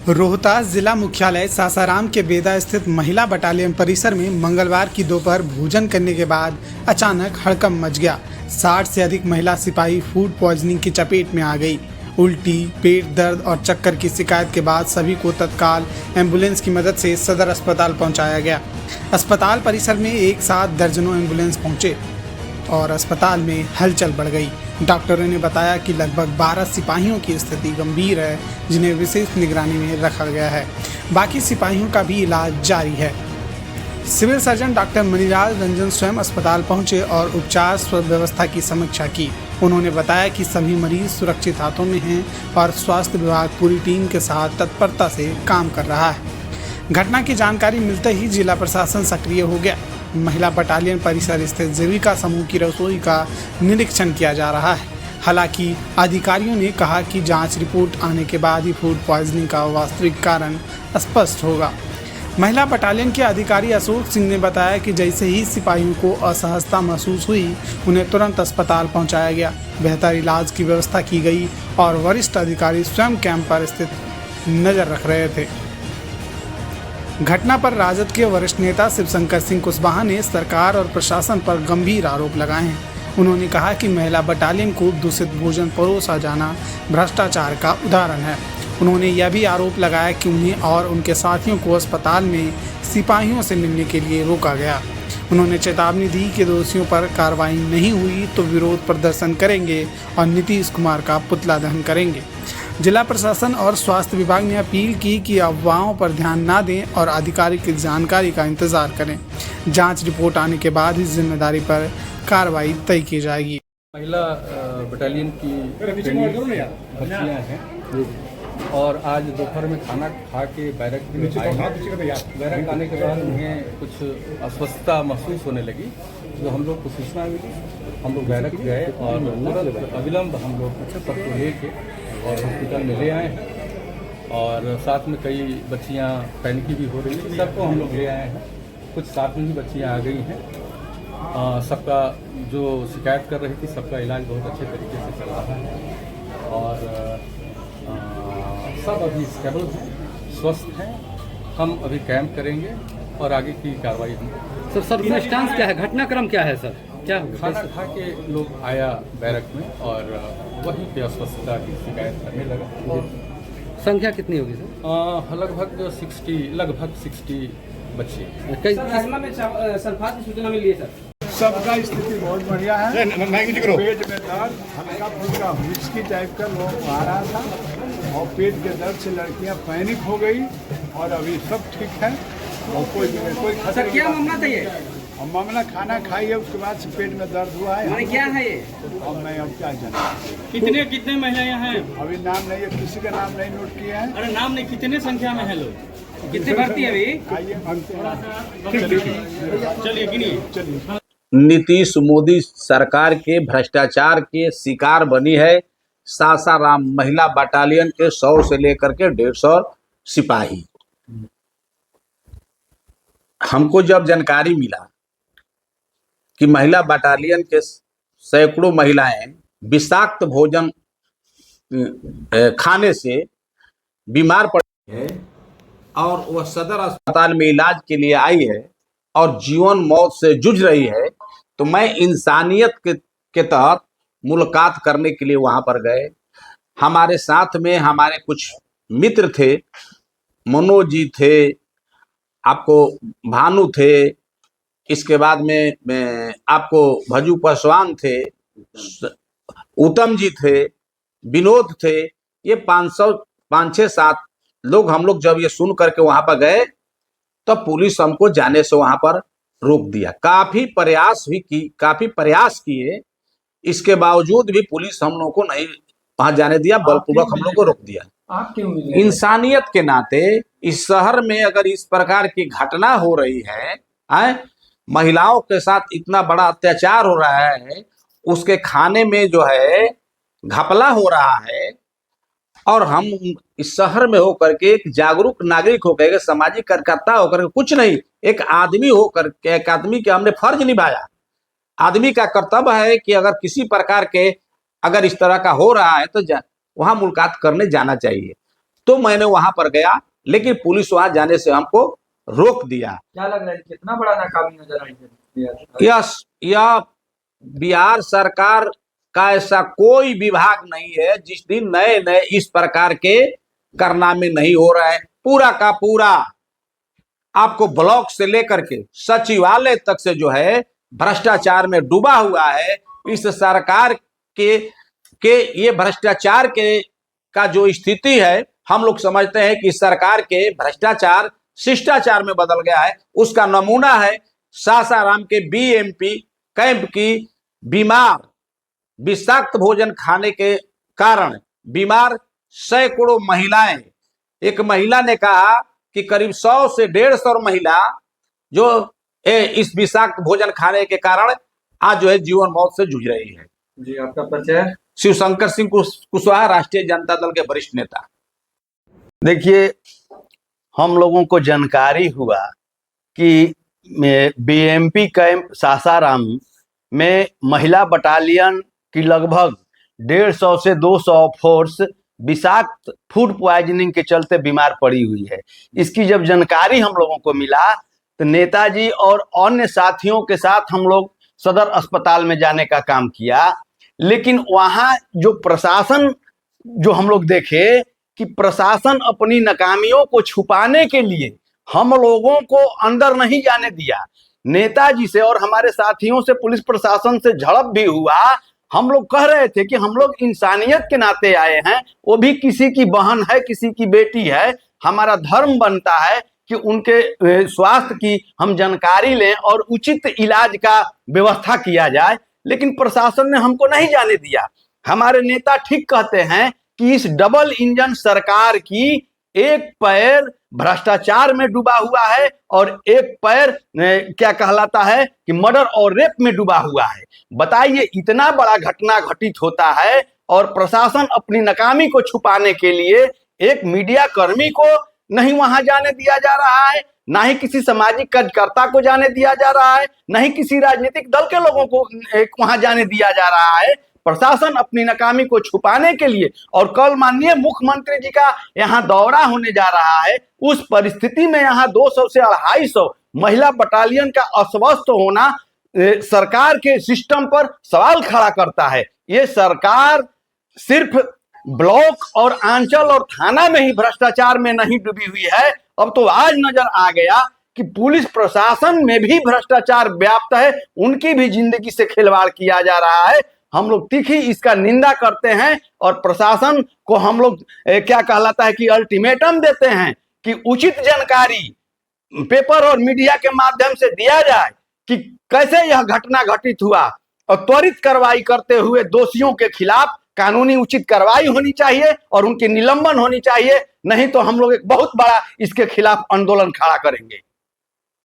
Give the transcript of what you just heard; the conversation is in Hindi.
रोहतास जिला मुख्यालय सासाराम के बेदा स्थित महिला बटालियन परिसर में मंगलवार की दोपहर भोजन करने के बाद अचानक हड़कंप मच गया। 60 से अधिक महिला सिपाही फूड पॉइजनिंग की चपेट में आ गई। उल्टी, पेट दर्द और चक्कर की शिकायत के बाद सभी को तत्काल एम्बुलेंस की मदद से सदर अस्पताल पहुंचाया गया। अस्पताल परिसर में एक साथ दर्जनों एम्बुलेंस पहुंचे और अस्पताल में हलचल बढ़ गई। डॉक्टरों ने बताया कि लगभग 12 सिपाहियों की स्थिति गंभीर है, जिन्हें विशेष निगरानी में रखा गया है। बाकी सिपाहियों का भी इलाज जारी है। Civil surgeon doctor Manilal Ranjan स्वयं अस्पताल पहुंचे और उपचार व्यवस्था की समीक्षा की। उन्होंने बताया कि सभी मरीज सुरक्षित हाथों में हैं और स्वास्थ्य विभाग पूरी टीम के साथ तत्परता से काम कर रहा है। घटना की जानकारी मिलते ही जिला प्रशासन सक्रिय हो गया। महिला बटालियन परिसर स्थित जीविका समूह की रसोई का निरीक्षण किया जा रहा है। हालांकि अधिकारियों ने कहा कि जांच रिपोर्ट आने के बाद ही फूड पॉइजनिंग का वास्तविक कारण स्पष्ट होगा। महिला बटालियन के अधिकारी अशोक सिंह ने बताया कि जैसे ही सिपाहियों को असहजता महसूस हुई, उन्हें तुरंत अस्पताल पहुंचाया गया। बेहतर इलाज की व्यवस्था की गई और वरिष्ठ अधिकारी स्वयं कैंप पर स्थित नजर रख रहे थे। घटना पर राजद के वरिष्ठ नेता शिवशंकर सिंह कुशवाहा ने सरकार और प्रशासन पर गंभीर आरोप लगाए हैं। उन्होंने कहा कि महिला बटालियन को दूषित भोजन परोसा जाना भ्रष्टाचार का उदाहरण है। उन्होंने यह भी आरोप लगाया कि उन्हें और उनके साथियों को अस्पताल में सिपाहियों से मिलने के लिए रोका गया। उन्होंने चेतावनी दी कि दोषियों पर कार्रवाई नहीं हुई तो विरोध प्रदर्शन करेंगे और नीतीश कुमार का पुतला दहन करेंगे। जिला प्रशासन और स्वास्थ्य विभाग ने अपील की कि अफवाहों पर ध्यान न दें और आधिकारिक जानकारी का इंतजार करें। जांच रिपोर्ट आने के बाद ही जिम्मेदारी पर कार्रवाई तय की जाएगी। महिला बटालियन की बच्चियां हैं और आज दोपहर में खाना खा के बैरक में आए। बैरक आने के बाद उन्हें कुछ अस्वस्थता महसूस होने लगी, तो हम लोग को सूचना मिली। हम लोग बैरक गए और तुरंत अविलंब हम लोग सबको लेके और हॉस्पिटल में ले आए हैं। और साथ में कई बच्चियां पैनिकी भी हो रही हैं, सबको हम लोग ले आए हैं। कुछ साथ में भी बच्चियां आ गई हैं। सबका जो शिकायत कर रही थी, सबका इलाज बहुत अच्छे तरीके से चल रहा है और सब अभी स्टेबल हैं, स्वस्थ हैं। हम अभी कैंप करेंगे और आगे की कार्रवाई हम सर स्टांस क्या है, घटनाक्रम क्या है सर? क्या खाना खा के लोग आया बैरक में और वहीं पे अस्वस्थता की शिकायत करने लगा। संख्या कितनी होगी सर? लगभग 60 बच्चे। सल्फात की सूचना मिली है सर? सबका स्थिति बहुत बढ़िया है। पेट में दर्द, हल्का फुल्का विस्की टाइप का लोग आ रहा था और पेट के दर्द से लड़कियां पैनिक हो गई और अभी सब ठीक है और कोई सर क्या मामला था ये? और मामला खाना खाई है, उसके बाद से पेट में दर्द हुआ है। मैंने क्या है ये? और मैं अब क्या जाना, कितने महिला यहाँ हैं? अभी नाम नहीं है, किसी का नाम नहीं नोट किया है। अरे नाम नहीं, कितने संख्या में है लोग? कितने भर्ती है अभी? आइए मांगते चलिए। नीतीश मोदी सरकार के भ्रष्टाचार के शिकार बनी है सासाराम महिला बटालियन के 100 से लेकर के 150 सिपाही। हमको जब जानकारी मिला कि महिला बटालियन के सैकड़ों महिलाएं विषाक्त भोजन खाने से बीमार पड़ी है और वह सदर अस्पताल में इलाज के लिए आई है और जीवन मौत से जूझ रही है, तो मैं इंसानियत के तहत मुलाकात करने के लिए वहां पर गए। हमारे साथ में हमारे कुछ मित्र थे, मनोज जी थे, आपको भानु थे, इसके बाद में आपको भजू पासवान थे, उत्तम जी थे, विनोद थे। ये 500-6-7 लोग हम लोग जब ये सुन करके वहां पर गए तो पुलिस हमको जाने से वहां पर रोक दिया। काफी प्रयास किए, इसके बावजूद भी पुलिस हम लोग को नहीं वहां जाने दिया, बलपूर्वक हम लोग को रोक दिया। आप क्यों? इंसानियत के नाते इस शहर में अगर इस प्रकार की घटना हो रही है, महिलाओं के साथ इतना बड़ा अत्याचार हो रहा है, उसके खाने में जो है घपला हो रहा है और हम इस शहर में होकर के एक जागरूक नागरिक होकर के, सामाजिक कार्यकर्ता होकर के, कुछ नहीं, एक आदमी होकर के, एक आदमी के हमने फर्ज निभाया। आदमी का कर्तव्य है कि अगर किसी प्रकार के अगर इस तरह का हो रहा है तो वहां मुलाकात करने जाना चाहिए। तो मैंने वहां पर गया, लेकिन पुलिस वहां जाने से हमको रोक दिया। क्या लग रहा है कितना बड़ा नाकामी नजर आई यह बिहार सरकार का ऐसा कोई विभाग नहीं है जिस दिन नए नए इस प्रकार के कारनामे नहीं हो रहे हैं। पूरा का पूरा आपको ब्लॉक से लेकर के सचिवालय तक से जो है भ्रष्टाचार में डूबा हुआ है। इस सरकार के ये भ्रष्टाचार के का जो स्थिति है, हम लोग समझते हैं कि सरकार के भ्रष्टाचार शिष्टाचार में बदल गया है। उसका नमूना है सासाराम के बीएमपी कैंप की बीमार विषाक्त भोजन खाने के कारण बीमार सैकड़ों महिलाएं। एक महिला ने कहा कि करीब 100 से 150 महिला जो इस विषाक्त भोजन खाने के कारण आज जो है जीवन मौत से जूझ रही है। जी, आपका परिचय? शिवशंकर सिंह कुशवाहा, राष्ट्रीय जनता दल के वरिष्ठ नेता। देखिए, हम लोगों को जानकारी हुआ कि बीएमपी कैंप सासाराम में महिला बटालियन की लगभग 150 से 200 फोर्स विषाक्त फूड पॉइजनिंग के चलते बीमार पड़ी हुई है। इसकी जब जानकारी हम लोगों को मिला तो नेताजी और अन्य साथियों के साथ हम लोग सदर अस्पताल में जाने का काम किया। लेकिन वहाँ जो प्रशासन, जो हम लोग देखे कि प्रशासन अपनी नाकामियों को छुपाने के लिए हम लोगों को अंदर नहीं जाने दिया। नेताजी से और हमारे साथियों से, पुलिस प्रशासन से झड़प भी हुआ। हम लोग कह रहे थे कि हम लोग इंसानियत के नाते आए हैं, वो भी किसी की बहन है, किसी की बेटी है। हमारा धर्म बनता है कि उनके स्वास्थ्य की हम जानकारी लें और उचित इलाज का व्यवस्था किया जाए। लेकिन प्रशासन ने हमको नहीं जाने दिया। हमारे नेता ठीक कहते हैं कि इस डबल इंजन सरकार की एक पैर भ्रष्टाचार में डूबा हुआ है और एक पैर क्या कहलाता है कि मर्डर और रेप में डूबा हुआ है। बताइए, इतना बड़ा घटना घटित होता है और प्रशासन अपनी नाकामी को छुपाने के लिए एक मीडिया कर्मी को नहीं वहां जाने दिया जा रहा है, ना ही किसी सामाजिक कार्यकर्ता को जाने दिया जा रहा है, ना ही किसी राजनीतिक दल के लोगों को वहां जाने दिया जा रहा है। प्रशासन अपनी नाकामी को छुपाने के लिए, और कल माननीय मुख्यमंत्री जी का यहाँ दौरा होने जा रहा है, उस परिस्थिति में यहाँ 200 से 250 महिला बटालियन का अस्वस्थ होना सरकार के सिस्टम पर सवाल खड़ा करता है। ये सरकार सिर्फ ब्लॉक और आंचल और थाना में ही भ्रष्टाचार में नहीं डूबी हुई है, अब तो आज नजर आ गया कि पुलिस प्रशासन में भी भ्रष्टाचार व्याप्त है, उनकी भी जिंदगी से खिलवाड़ किया जा रहा है। हम लोग तीखी इसका निंदा करते हैं और प्रशासन को हम लोग क्या कहलाता है कि अल्टीमेटम देते हैं कि उचित जानकारी पेपर और मीडिया के माध्यम से दिया जाए कि कैसे यह घटना घटित हुआ, और त्वरित कार्रवाई करते हुए दोषियों के खिलाफ कानूनी उचित कार्रवाई होनी चाहिए और उनकी निलंबन होनी चाहिए। नहीं तो हम लोग एक बहुत बड़ा इसके खिलाफ आंदोलन खड़ा करेंगे।